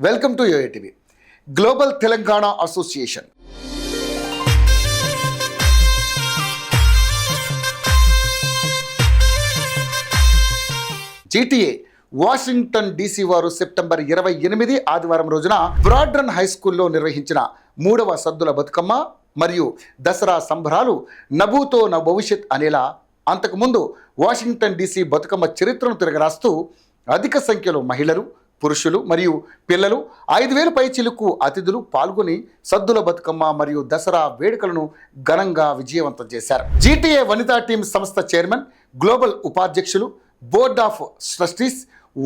Welcome to YOATV. Global Telangana association GTA Washington DC వారు September 28 ఆదివారం రోజున బ్రాడ్రన్ హై స్కూల్లో నిర్వహించిన 3వ సద్దుల బతుకమ్మ మరియు దసరా సంబరాలు నభూతో నా భవిష్యత్ అనేలా అంతకుముందు వాషింగ్టన్ డీసీ బతుకమ్మ చరిత్రను తిరగరాస్తూ అధిక సంఖ్యలో మహిళలు, పురుషులు మరియు పిల్లలు 5,000 పైచిలుకు అతిథులు పాల్గొని సద్దుల బతుకమ్మ మరియు దసరా వేడుకలను ఘనంగా విజయవంతం చేశారు. జీటీఏ వనితా టీం సంస్థ చైర్మన్, గ్లోబల్ ఉపాధ్యక్షులు, board of trustees,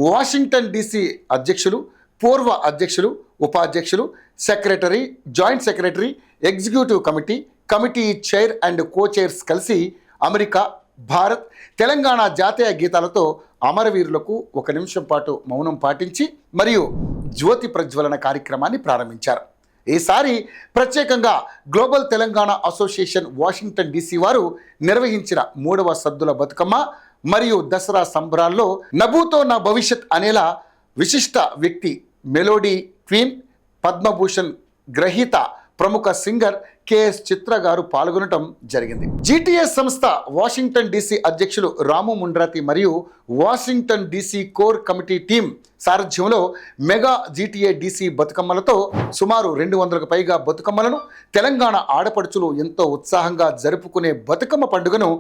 Washington DC అధ్యక్షులు, పూర్వ అధ్యక్షులు, ఉపాధ్యక్షులు, secretary, joint secretary, executive committee, committee chair and co chairs కలిసి అమెరికా, భారత్, తెలంగాణ జాతీయ గీతాలతో అమరవీరులకు 1 నిమిషం పాటు మౌనం పాటించి మరియు జ్యోతి ప్రజ్వలన కార్యక్రమాన్ని ప్రారంభించారు. ఈసారి ప్రత్యేకంగా global Telangana association Washington DC వారు నిర్వహించిన 3వ సద్దుల బతుకమ్మ మరియు దసరా సంబరాల్లో నభూతో నా భవిష్యత్ అనేలా విశిష్ట వ్యక్తి, మెలోడీ క్వీన్, పద్మభూషణ్ గ్రహీత, ప్రముఖ సింగర్ కేఎస్ చిత్ర గారు పాల్గొనడం జరిగింది. జీటీఏ సంస్థ వాషింగ్టన్ డీసీ అధ్యక్షులు రాము ముండ్రాతి మరియు Washington DC core committee team సారథ్యంలో మెగా జీటీఏ డీసీ బతుకమ్మలతో సుమారు 200కు పైగా బతుకమ్మలను తెలంగాణ ఆడపడుచులు ఎంతో ఉత్సాహంగా జరుపుకునే బతుకమ్మ పండుగను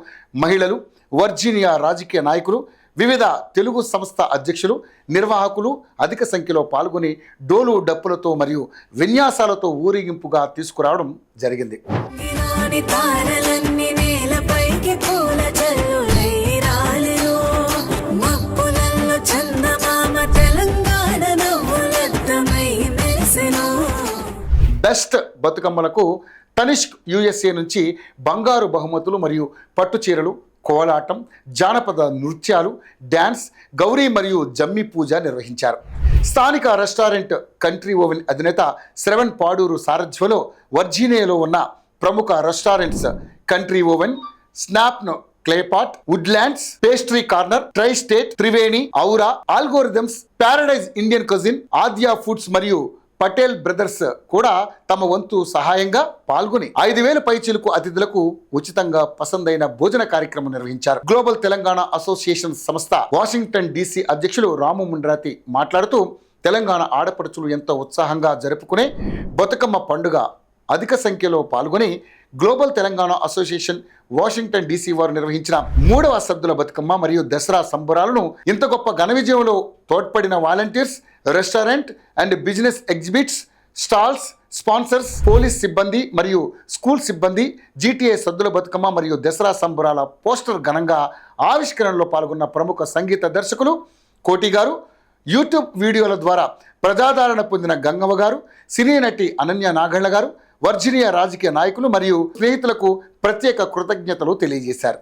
మహిళలు, వర్జీనియా రాజకీయ నాయకులు, వివిధ తెలుగు సంస్థ అధ్యక్షులు, నిర్వాహకులు అధిక సంఖ్యలో పాల్గొని డోలు డప్పులతో మరియు విన్యాసాలతో ఊరేగింపుగా తీసుకురావడం జరిగింది. బెస్ట్ బతుకమ్మలకు తనిష్క్ యుఎస్ఏ నుంచి బంగారు బహుమతులు మరియు పట్టు చీరలు, కోలాటం, జానపద నృత్యాలు, డ్యాన్స్, గౌరీ మరియు జమ్మి పూజ నిర్వహించారు. స్థానిక రెస్టారెంట్ కంట్రీ ఓవెన్ అధినేత శ్రవణ్ పాడూరు సారథ్యంలో వర్జీనియాలో ఉన్న ప్రముఖ రెస్టారెంట్స్ కంట్రీ ఓవెన్, స్నాప్ను Claypot, Woodlands, Pastry Corner, Tri State, Triveni, Aura, Algorithms, Paradise Indian Cuisine, Aadya Foods మరియు పటేల్ బ్రదర్స్ కూడా తమ వంతు సహాయంగా పాల్గొని 5,000 పైచిలుకు అతిథులకు ఉచితంగా పసందైన భోజన కార్యక్రమం నిర్వహించారు. గ్లోబల్ తెలంగాణ అసోసియేషన్ సంస్థ వాషింగ్టన్ డీసీ అధ్యక్షులు రాము ముండ్రాతి మాట్లాడుతూ తెలంగాణ ఆడపడుచులు ఎంతో ఉత్సాహంగా జరుపుకునే బతుకమ్మ పండుగ అధిక సంఖ్యలో పాల్గొని global Telangana association Washington DC వారు నిర్వహించిన 3వ సద్దుల బతుకమ్మ మరియు దసరా సంబరాలను ఇంత గొప్ప ఘన విజయంలో తోడ్పడిన volunteers, restaurant and business exhibits, stalls, sponsors, police సిబ్బంది మరియు స్కూల్ సిబ్బంది, జీటీఏ సద్దుల బతుకమ్మ మరియు దసరా సంబరాల పోస్టర్ ఘనంగా ఆవిష్కరణలో పాల్గొన్న ప్రముఖ సంగీత దర్శకులు కోటి గారు, యూట్యూబ్ వీడియోల ద్వారా ప్రజాదరణ పొందిన గంగవ్వ గారు, సినీ నటి అనన్య నాగళ్ళ గారు, వర్జీనియా రాజకీయ నాయకులు మరియు స్నేహితులకు ప్రత్యేక కృతజ్ఞతలు తెలియజేశారు.